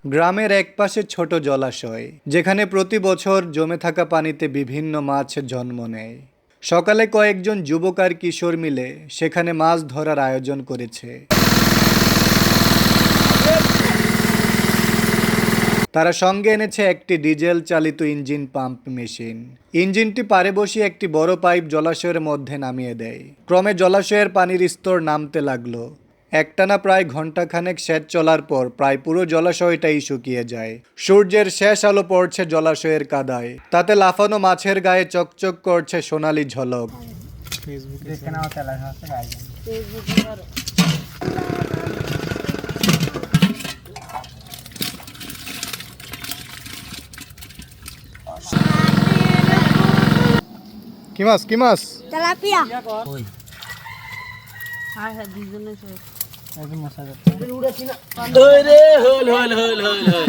গ্রামের একপাশে ছোট জলাশয়, যেখানে প্রতি বছর জমে থাকা পানিতে বিভিন্ন মাছ জন্ম নেয়। সকালে কয়েকজন যুবক আর কিশোর মিলে সেখানে মাছ ধরার আয়োজন করেছে। তারা সঙ্গে এনেছে একটি ডিজেল চালিত ইঞ্জিন পাম্প মেশিন। ইঞ্জিনটি পাড়ে বসিয়ে একটি বড় পাইপ জলাশয়ের মধ্যে নামিয়ে দেয়। ক্রমে জলাশয়ের পানির স্তর নামতে লাগলো। একটানা প্রায় ঘন্টাখানেক সেচ চলার পর প্রায় পুরো জলাশয়টাই শুকিয়ে যায়। সূর্যের শেষ আলো পড়ছে জলাশয়ের কাদায়, তাতে লাফানো মাছের গায়ে চকচক করছে সোনালি ঝলক। কি মাছ? কি মাছ? তেলাপিয়া। ওই হ্যাঁ হ্যাঁ দুইজনে সব একদম মশা যাচ্ছে। ওই রে হল হল হল হল হল